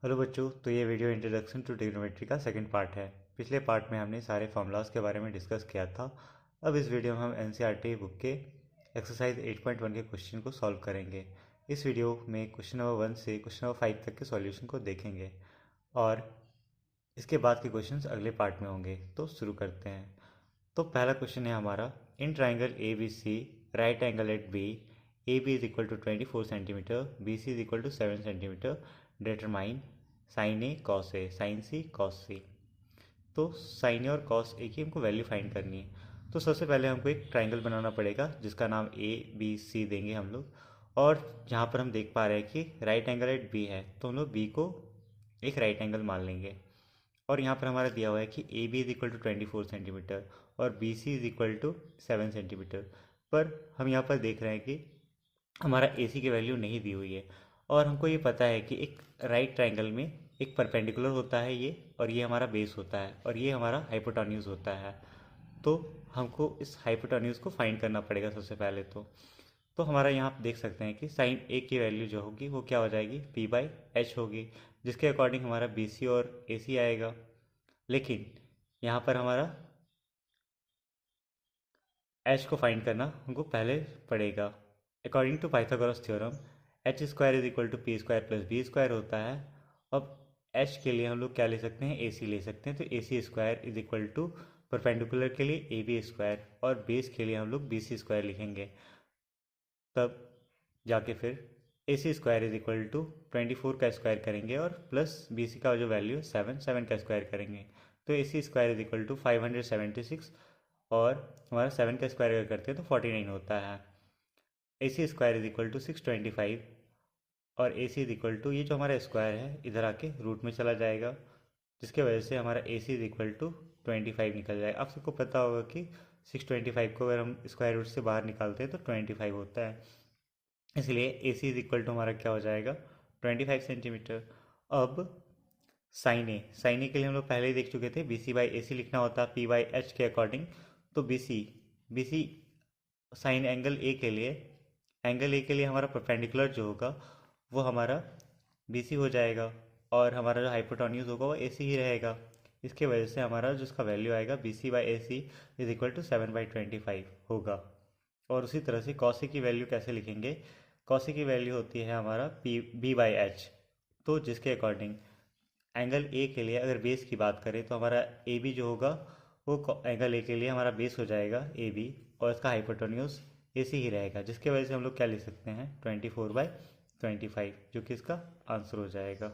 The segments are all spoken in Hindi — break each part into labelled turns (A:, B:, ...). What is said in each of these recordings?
A: हेलो बच्चों, तो ये वीडियो इंट्रोडक्शन टू ट्रिग्नोमेट्री का सेकंड पार्ट है। पिछले पार्ट में हमने सारे फार्मूलाज के बारे में डिस्कस किया था। अब इस वीडियो में हम एनसीईआरटी बुक के एक्सरसाइज 8.1 के क्वेश्चन को सॉल्व करेंगे। इस वीडियो में क्वेश्चन नंबर 1 से क्वेश्चन नंबर 5 तक के सॉल्यूशन को देखेंगे और इसके बाद के क्वेश्चंस अगले पार्ट में होंगे। तो शुरू करते हैं। तो पहला क्वेश्चन है हमारा, in triangle A B C right angle at B A B is equal to 24 centimetre, B C is equal to 7 centimetre, determine sine A cos A, sine C cos C. तो साइन ए और कॉस ए की हमको वैल्यू फाइंड करनी है। तो सबसे पहले हमको एक ट्राइंगल बनाना पड़ेगा जिसका नाम ए बी सी देंगे हम लोग। और जहाँ पर हम देख पा रहे हैं कि राइट एंगल एट बी है, तो हम लोग बी को एक राइट एंगल मान लेंगे। और यहाँ पर हमारा दिया हुआ है कि A B is equal to 24 centimetre और B C is equal to 7 centimetre. पर हम यहाँ पर देख रहे हैं कि हमारा ए सी की वैल्यू नहीं दी हुई है। और हमको ये पता है कि एक राइट ट्राइंगल में एक परपेंडिकुलर होता है ये, और ये हमारा बेस होता है, और ये हमारा हाइपोटेन्यूज होता है। तो हमको इस हाइपोटेन्यूज को फाइंड करना पड़ेगा सबसे पहले। तो हमारा यहाँ आप देख सकते हैं कि साइन ए की वैल्यू जो होगी वो क्या हो जाएगी, पी बाई एच होगी, जिसके अकॉर्डिंग हमारा बी सी और ए सी आएगा। लेकिन यहाँ पर हमारा एच को फाइंड करना हमको पहले पड़ेगा। According to Pythagoras theorem H square is equal to P square plus B square होता है। अब एच के लिए हम लोग क्या ले सकते हैं, ए सी ले सकते हैं। तो A C square is equal to perpendicular के लिए ए बी स्क्वायर, और बेस के लिए हम लोग बी सी स्क्वायर लिखेंगे। तब जाके फिर ए C square is equal to 24 का स्क्वायर करेंगे और प्लस बी सी का जो वैल्यू है 7 का स्क्वायर करेंगे। तो A C square is equal to 576, और हमारा 7 का स्क्वायर अगर करते हैं तो 49 होता है। ए C square is equal to 625, और A C is equal to ये जो हमारा स्क्वायर है इधर आके रूट में चला जाएगा, जिसके वजह से हमारा ए सी इज इक्वल टू 25 निकल जाएगा। आप सबको पता होगा कि 625 को अगर हम स्क्वायर रूट से बाहर निकालते हैं तो 25 होता है। इसलिए ए सी इज इक्वल टू हमारा क्या हो जाएगा, 25 सेंटीमीटर। अब साइन ए के लिए हम लोग पहले ही देख चुके थे, बी सी बाई ए सी लिखना होता है पी बाई एच के अकॉर्डिंग। तो B C sine angle A के लिए हमारा परपेंडिकुलर जो होगा वो हमारा बी सी हो जाएगा, और हमारा जो हाइपोटेन्यूज होगा वो ए सी ही रहेगा। इसके वजह से हमारा जो इसका वैल्यू आएगा B C by A C is equal to 7/25 होगा। और उसी तरह से कॉसी की वैल्यू कैसे लिखेंगे, कॉसी की वैल्यू होती है हमारा पी बी बाई एच। तो जिसके अकॉर्डिंग एंगल ए के लिए अगर बेस की बात करें तो हमारा ए बी जो होगा वो एंगल ए के लिए हमारा बेस हो जाएगा ए बी, और इसका हाइपोटेन्यूज ए सी ही रहेगा, जिसके वजह से हम लोग क्या लिख सकते हैं 24/25, जो कि इसका आंसर हो जाएगा।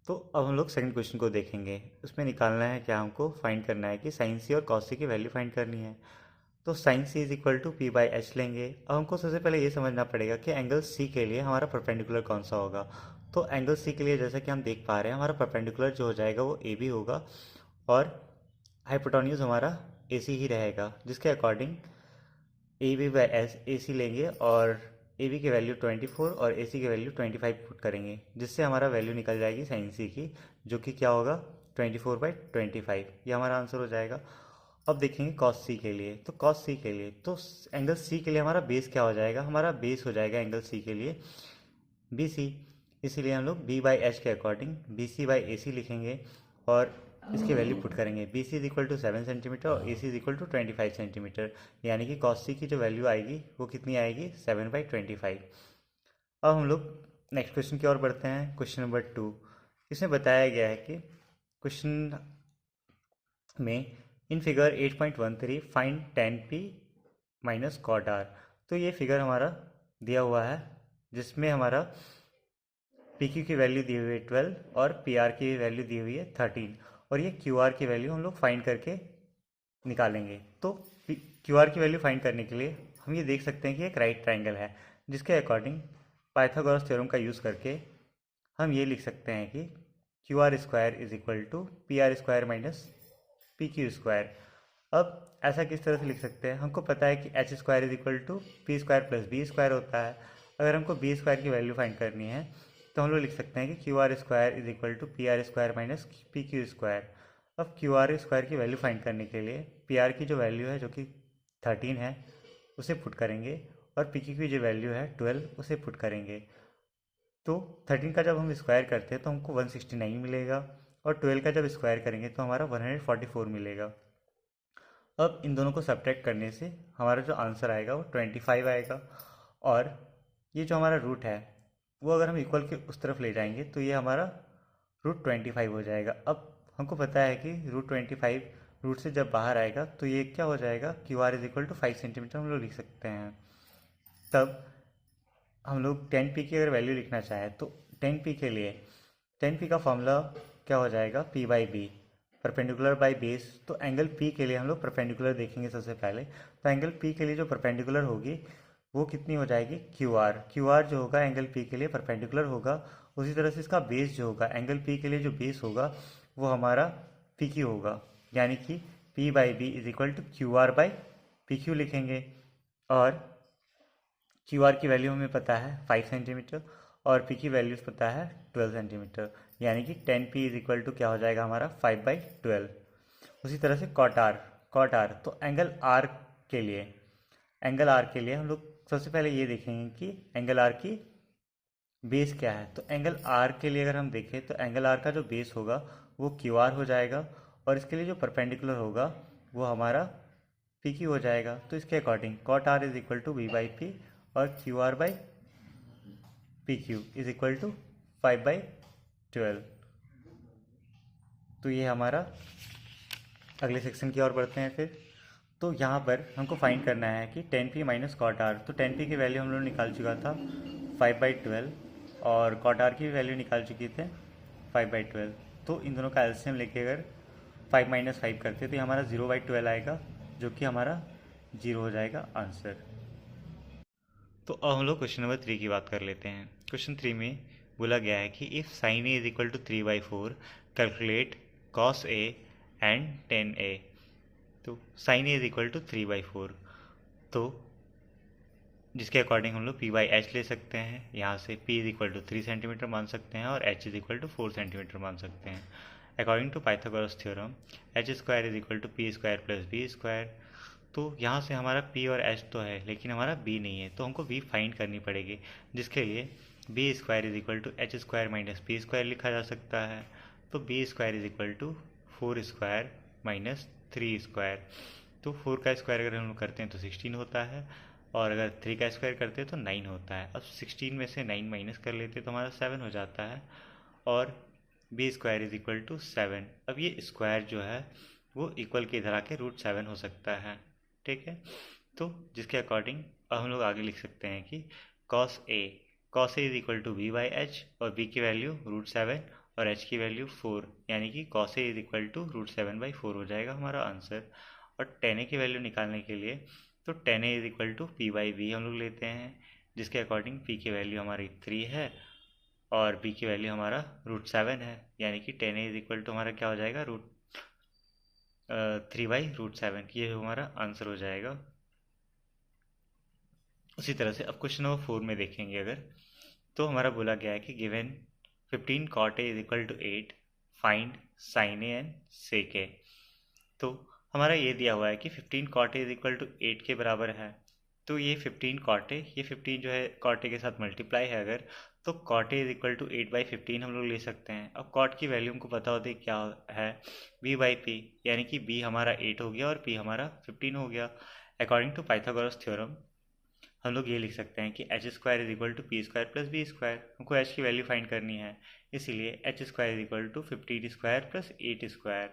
A: तो अब हम लोग सेकंड क्वेश्चन को देखेंगे। उसमें निकालना है क्या, हमको फाइंड करना है कि साइन सी और कॉस सी की वैल्यू फाइंड करनी है। तो sine C is equal to P by H लेंगे। अब हमको सबसे पहले ये समझना पड़ेगा कि एंगल सी के लिए हमारा परपेंडिकुलर कौन सा होगा। तो एंगल सी के लिए जैसा कि हम देख पा रहे हैं हमारा परपेंडिकुलर जो हो जाएगा वो ए बी होगा, और हाइपोटेन्यूज हमारा ए सी ही रहेगा, जिसके according A B by S A C लेंगे, और ए बी की वैल्यू 24 और ए सी की वैल्यू 25 पुट करेंगे, जिससे हमारा वैल्यू निकल जाएगी साइन सी की, जो कि क्या होगा 24/25। ये हमारा आंसर हो जाएगा। अब देखेंगे कॉस सी के लिए। तो कॉस सी के लिए तो एंगल सी के लिए हमारा बेस क्या हो जाएगा, हमारा बेस हो जाएगा एंगल सी के लिए बी सी। इसीलिए हम लोग बी बाई एच के according B C by A C लिखेंगे, और इसकी वैल्यू पुट करेंगे। B C is equal to 7 centimetre और A C is equal to 25 centimetre, यानी कि कॉस सी की जो वैल्यू आएगी वो कितनी आएगी 7/25। अब हम लोग नेक्स्ट क्वेश्चन की ओर बढ़ते हैं, क्वेश्चन नंबर 2। इसमें बताया गया है कि क्वेश्चन में in figure 8.13 find tan p minus cot R. तो ये फिगर हमारा दिया हुआ है जिसमें हमारा पी क्यू की वैल्यू दी हुई है 12 और पी आर की वैल्यू दी हुई है 13, और ये क्यू आर की वैल्यू हम लोग फाइंड करके निकालेंगे। तो क्यू आर की वैल्यू फाइंड करने के लिए हम ये देख सकते हैं कि एक राइट ट्राइंगल है, जिसके अकॉर्डिंग पाइथागोरस थ्योरम का यूज़ करके हम ये लिख सकते हैं कि Q R square is equal to P R square minus P Q square. अब ऐसा किस तरह से लिख सकते हैं, हमको पता है कि H square is equal to P square plus B square होता है। अगर हमको बी स्क्वायर की वैल्यू फाइंड करनी है तो हम लोग लिख सकते हैं कि Q R square is equal to P R square minus P Q square. अब क्यू आर स्क्वायर की वैल्यू फाइंड करने के लिए पी आर की जो वैल्यू है जो कि 13 है उसे पुट करेंगे, और पी क्यू की जो वैल्यू है 12 उसे पुट करेंगे। तो 13 का जब हम स्क्वायर करते हैं तो हमको 169 मिलेगा, और 12 का जब स्क्वायर करेंगे तो हमारा 144 मिलेगा। अब इन दोनों को सब्ट्रैक्ट करने से हमारा जो आंसर आएगा वो 25 आएगा। और ये जो हमारा रूट है वो अगर हम इक्वल के उस तरफ ले जाएंगे तो ये हमारा रूट 25 हो जाएगा। अब हमको पता है कि रूट 25 रूट से जब बाहर आएगा तो ये क्या हो जाएगा, QR = 5 सेंटीमीटर हम लोग लिख सकते हैं। तब हम लोग 10p की अगर वैल्यू लिखना चाहें तो 10p के लिए 10p का फॉर्मूला क्या हो जाएगा, p/b, परपेंडिकुलर बाय बेस। तो एंगल p के लिए हम लोग परपेंडिकुलर देखेंगे सबसे पहले। तो एंगल p के लिए जो परपेंडिकुलर होगी वो कितनी हो जाएगी, QR जो होगा एंगल p के लिए परपेंडिकुलर होगा। उसी तरह से इसका बेस जो होगा एंगल p के लिए जो बेस होगा वो हमारा PQ होगा, यानी कि p/b = QR/PQ लिखेंगे। और QR की वैल्यू हमें पता है 5 सेंटीमीटर और P की वैल्यूज पता है 12 सेंटीमीटर, यानी कि 10p क्या हो जाएगा हमारा 5/12। उसी तरह से कॉट आर तो एंगल आर के लिए हम लोग सबसे पहले ये देखेंगे कि एंगल आर की बेस क्या है। तो एंगल आर के लिए अगर हम देखें तो एंगल आर का जो बेस होगा वो QR हो जाएगा, और इसके लिए जो परपेंडिकुलर होगा वो हमारा PQ हो जाएगा। तो इसके अकॉर्डिंग कॉट आर = B/P और QR/PQ = 5/12। तो ये हमारा अगले सेक्शन की ओर बढ़ते हैं फिर। तो यहाँ पर हमको फाइंड करना है कि 10p माइनस कॉट आर। तो 10p की वैल्यू हम लोग निकाल चुका था 5/12, और कॉट आर की वैल्यू निकाल चुकी थे 5/12। तो इन दोनों का एलसीएम लेके अगर 5 - 5 करते तो ये हमारा 0/12 आएगा, जो कि हमारा 0 हो जाएगा आंसर। तो अब हम लोग क्वेश्चन नंबर 3 की बात कर लेते हैं। क्वेश्चन 3 में बोला गया है कि if sin a = 3/4 calculate cos a and tan a। तो sin a = 3/4, तो जिसके अकॉर्डिंग हम लोग p/h ले सकते हैं। यहाँ से p = 3 सेंटीमीटर मान सकते हैं और h = 4 सेंटीमीटर मान सकते हैं। According to Pythagoras theorem h² = p² + b²। तो यहाँ से हमारा p और h तो है लेकिन हमारा b नहीं है, तो हमको b फाइंड करनी पड़ेगी, जिसके लिए b² = h² - p² लिखा जा सकता है। तो b² = 4² - 3²। तो 4 का स्क्वायर अगर हम लोग करते हैं तो 16 होता है, और अगर 3 का स्क्वायर करते हैं तो 9 होता है। अब 16 में से 9 माइनस कर लेते हैं तो हमारा 7 हो जाता है, और b² = 7। अब ये स्क्वायर जो है वो इक्वल के इधर आके √7 हो सकता है, ठीक है। तो जिसके अकॉर्डिंग अब हम लोग आगे लिख सकते हैं कि cos a = b/h, और b की वैल्यू √7 और h की वैल्यू 4, यानी कि cos a = √7/4 हो जाएगा हमारा आंसर। और tan a की वैल्यू निकालने के लिए तो tan a = p/b हम लोग लेते हैं, जिसके अकॉर्डिंग p की वैल्यू हमारी 3 है और b की वैल्यू हमारा √7 है, यानी कि tan a = हमारा क्या हो जाएगा 3/√7। ये हमारा आंसर हो जाएगा। उसी तरह से अब क्वेश्चन नंबर 4 में देखेंगे अगर, तो हमारा बोला गया है कि given 15 cot a = 8 find sin a and sec a। तो हमारा ये दिया हुआ है कि 15 cot a = 8 के बराबर है। तो ये 15 cot a, ये 15 जो है cot a के साथ मल्टीप्लाई है अगर, तो cot a = 8/15 हम लोग ले सकते हैं। अब cot की वैल्यू हमको पता होती है क्या है, b/p, यानी कि b हमारा 8 हो गया और p हमारा 15 हो गया। अकॉर्डिंग टू पाइथागोरस थ्योरम हम लोग ये लिख सकते हैं कि h² = p² + b²। हमको h की वैल्यू फाइंड करनी है, इसीलिए h² = 15² + 8²।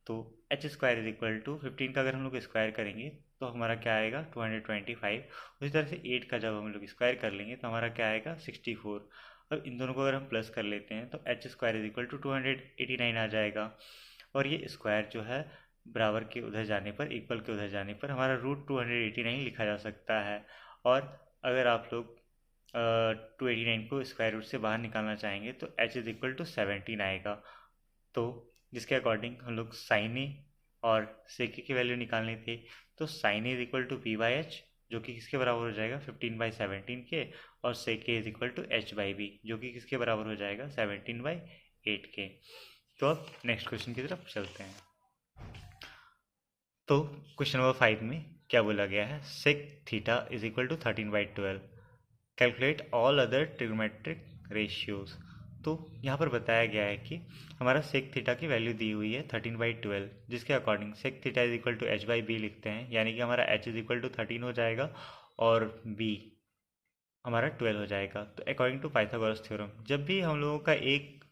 A: तो h² = 15 का अगर हम लोग स्क्वायर करेंगे तो हमारा क्या आएगा 225। उसी तरह से 8 का जब हम लोग स्क्वायर कर लेंगे तो हमारा क्या आएगा 64। अब इन दोनों को अगर हम प्लस कर लेते हैं तो h² = 289 आ जाएगा। और ये स्क्वायर जो है बराबर के उधर जाने पर, इक्वल के उधर जाने पर हमारा √289 लिखा जा सकता है। और अगर आप लोग 289 को स्क्वायर रूट से बाहर निकालना चाहेंगे तो h = 17 आएगा। तो जिसके अकॉर्डिंग हम लोग sin a और sec a की वैल्यू निकालनी थी। तो sin a = p/h, जो कि किसके बराबर हो जाएगा 15/17 के, और sec a = h/b, जो कि किसके बराबर हो जाएगा 17/8 के। तो अब नेक्स्ट क्वेश्चन की तरफ चलते हैं। तो क्वेश्चन नंबर 5 में क्या बोला गया है, sec θ = 13/12 calculate all other trigonometric ratios. तो यहाँ पर बताया गया है कि हमारा सेक थीटा की वैल्यू दी हुई है 13/12, जिसके according sec theta is equal to h/b लिखते हैं, यानी कि हमारा h इज इक्वल टू 13 हो जाएगा और b हमारा 12 हो जाएगा। तो अकॉर्डिंग टू पाइथागोरस थ्योरम, जब भी हम लोगों का एक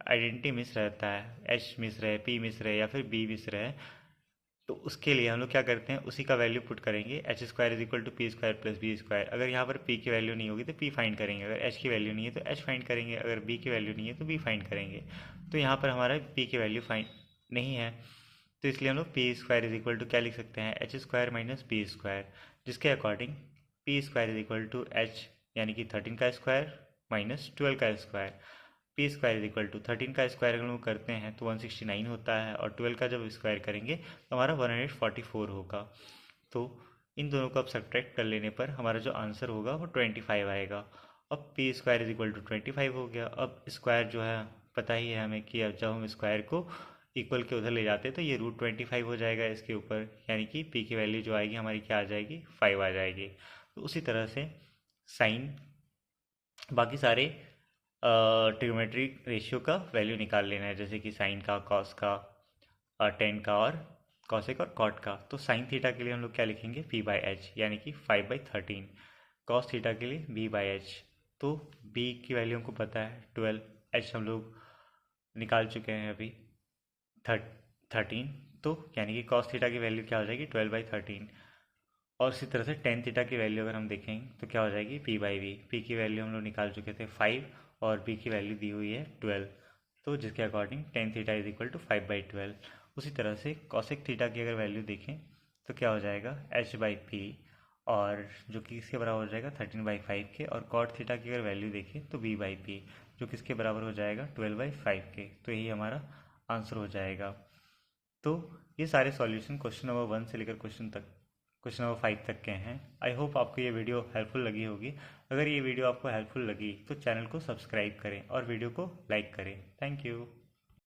A: आइडेंटिटी मिस रहता है, एच मिस रहे, पी मिस रहे या फिर बी मिस रहे, तो उसके लिए हम लोग क्या करते हैं, उसी का वैल्यू पुट करेंगे, H square is equal to P square plus B square. अगर यहाँ पर पी की वैल्यू नहीं होगी तो पी फाइंड करेंगे, अगर एच की वैल्यू नहीं है तो एच फाइंड करेंगे, अगर बी की वैल्यू नहीं है तो बी फाइंड करेंगे। तो यहाँ पर हमारा पी की वैल्यू फाइंड नहीं है, तो इसलिए हम लोग P square is equal to क्या लिख सकते हैं, H square minus P square, जिसके according P square is equal to H यानी कि 13 का स्क्वायर माइनस 12 का square. P square is equal to 13 का स्क्वायर अगर हम लोग करते हैं तो 169 होता है, और 12 का जब स्क्वायर करेंगे तो हमारा 144 होगा। तो इन दोनों को अब सब्ट्रैक्ट कर लेने पर हमारा जो आंसर होगा वो 25 आएगा। अब P square is equal to 25 हो गया। अब स्क्वायर जो है पता ही है हमें कि अब जब हम स्क्वायर को इक्वल के उधर ले जाते हैं तो ये √25 हो जाएगा इसके ऊपर, यानी कि पी की वैल्यू जो आएगी हमारी क्या आ जाएगी, 5 आ जाएगी। तो उसी तरह से साइन बाकी सारे ट्रिग्नोमेट्रिक रेशियो का वैल्यू निकाल लेना है, जैसे कि साइन का, कॉस का, टेन का और कॉसेक और कॉट का। तो साइन थीटा के लिए हम लोग क्या लिखेंगे, p/h यानी कि 5/13। कॉस थीटा के लिए b/h, तो b की वैल्यू हमको पता है 12, h हम लोग निकाल चुके हैं अभी 13, तो यानी कि कॉस थीटा की वैल्यू क्या हो जाएगी 12/13। और इसी तरह से टेन थीटा की वैल्यू अगर हम देखें तो क्या हो जाएगी p/v। p की वैल्यू हम लोग निकाल चुके थे 5 और b की वैल्यू दी हुई है 12, तो जिसके according tan theta is equal to 5/12। उसी तरह से कॉसेक थीटा की अगर वैल्यू देखें तो क्या हो जाएगा h/p, और जो कि किसके बराबर हो जाएगा 13/5 के। और कॉट थीटा की अगर वैल्यू देखें तो b/p, जो किसके बराबर हो जाएगा 12/5 के। तो यही हमारा आंसर हो जाएगा। तो ये सारे सॉल्यूशन क्वेश्चन नंबर 1 से लेकर क्वेश्चन नंबर 5 तक के हैं। आई होप आपको ये वीडियो हेल्पफुल लगी होगी। अगर ये वीडियो आपको हेल्पफुल लगी तो चैनल को सब्सक्राइब करें और वीडियो को लाइक करें। Thank you.